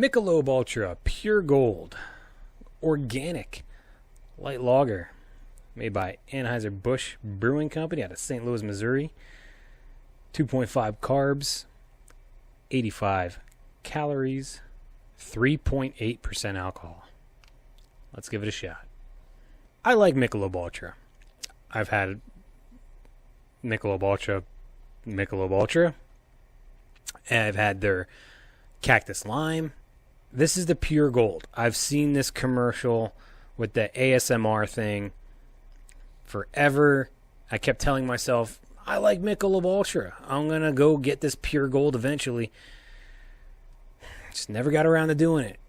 Michelob Ultra Pure Gold Organic Light Lager, made by Anheuser-Busch Brewing Company out of St. Louis, Missouri. 2.5 carbs, 85 calories, 3.8% alcohol. Let's give it a shot. I like Michelob Ultra. I've had Michelob Ultra. I've had their Cactus Lime. This is the Pure Gold. I've seen this commercial with the ASMR thing forever. I kept telling myself, I like Michelob Ultra. I'm going to go get this Pure Gold eventually. Just never got around to doing it.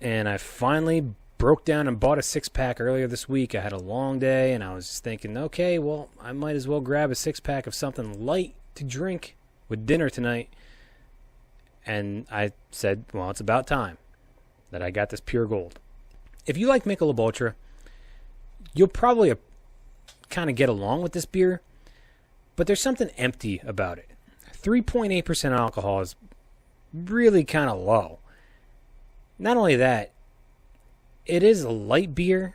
And I finally broke down and bought a 6-pack earlier this week. I had a long day, and I was just thinking, okay, well, I might as well grab a 6-pack of something light to drink with dinner tonight. And I said, well, it's about time that I got this Pure Gold. If you like Michelob Ultra, you'll probably kind of get along with this beer, but there's something empty about it. 3.8% alcohol is really kind of low. Not only that, it is a light beer,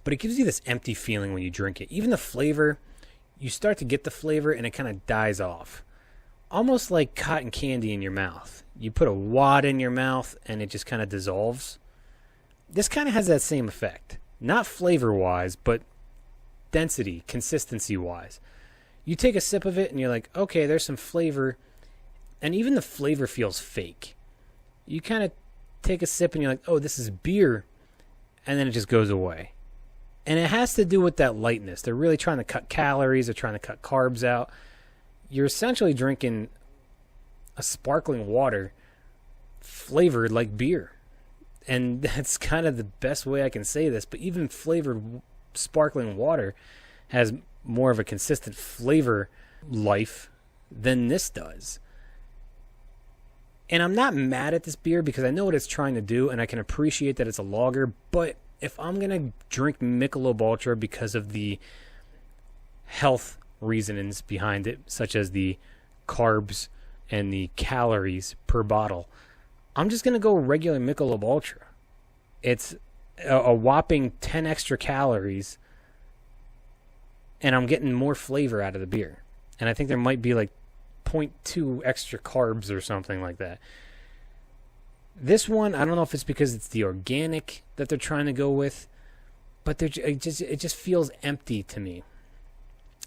but it gives you this empty feeling when you drink it. Even the flavor, you start to get the flavor and it kind of dies off. Almost like cotton candy in your mouth. You put a wad in your mouth and it just kind of dissolves. This kind of has that same effect. Not flavor-wise, but density, consistency-wise. You take a sip of it and you're like, okay, there's some flavor. And even the flavor feels fake. You kind of take a sip and you're like, oh, this is beer. And then it just goes away. And it has to do with that lightness. They're really trying to cut calories. They're trying to cut carbs out. You're essentially drinking a sparkling water flavored like beer. And that's kind of the best way I can say this. But even flavored sparkling water has more of a consistent flavor life than this does. And I'm not mad at this beer because I know what it's trying to do, and I can appreciate that it's a lager. But if I'm going to drink Michelob Ultra because of the health reasonings behind it, such as the carbs and the calories per bottle, I'm just going to go regular Michelob Ultra. It's a whopping 10 extra calories, and I'm getting more flavor out of the beer. And I think there might be like 0.2 extra carbs or something like that. This one, I don't know if it's because it's the organic that they're trying to go with, but it just feels empty to me.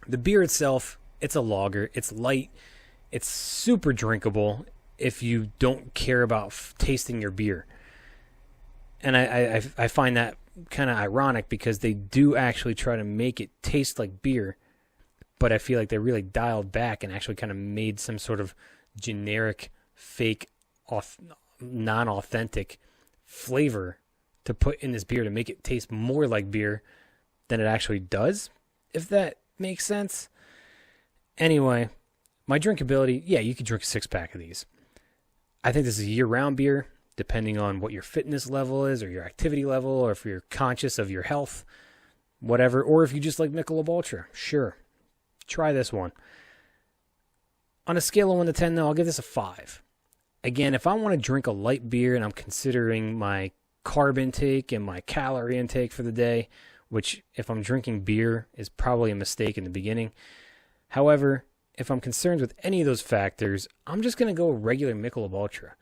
The beer itself, it's a lager. It's light. It's super drinkable if you don't care about tasting your beer. And I find that kind of ironic because they do actually try to make it taste like beer, but I feel like they really dialed back and actually kind of made some sort of generic, fake, non-authentic flavor to put in this beer to make it taste more like beer than it actually does, if that makes sense. Anyway, my drinkability, yeah, you could drink a 6-pack of these. I think this is a year-round beer, depending on what your fitness level is or your activity level, or if you're conscious of your health, whatever, or if you just like Michelob Ultra. Sure, try this one. On a scale of 1 to 10, though, I'll give this a 5. Again, if I want to drink a light beer and I'm considering my carb intake and my calorie intake for the day, which if I'm drinking beer is probably a mistake in the beginning. However, if I'm concerned with any of those factors, I'm just going to go regular Michelob Ultra.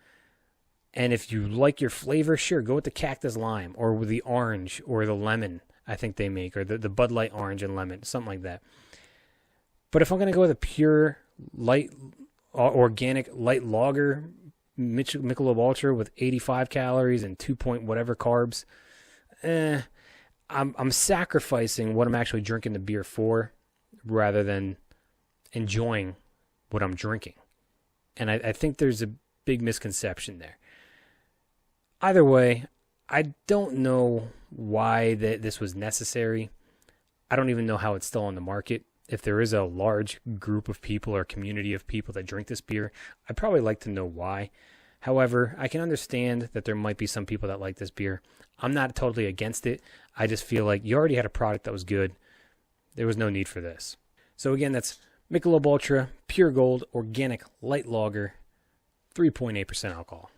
And if you like your flavor, sure, go with the Cactus Lime or with the orange or the lemon, I think they make, or the Bud Light orange and lemon, something like that. But if I'm going to go with a pure, light, organic, light lager, Michelob Ultra with 85 calories and 2 point whatever carbs, I'm sacrificing what I'm actually drinking the beer for rather than enjoying what I'm drinking. And I think there's a big misconception there. Either way, I don't know why this was necessary. I don't even know how it's still on the market. If there is a large group of people or community of people that drink this beer, I'd probably like to know why. However, I can understand that there might be some people that like this beer. I'm not totally against it. I just feel like you already had a product that was good. There was no need for this. So again, that's Michelob Ultra, Pure Gold, Organic Light Lager, 3.8% alcohol.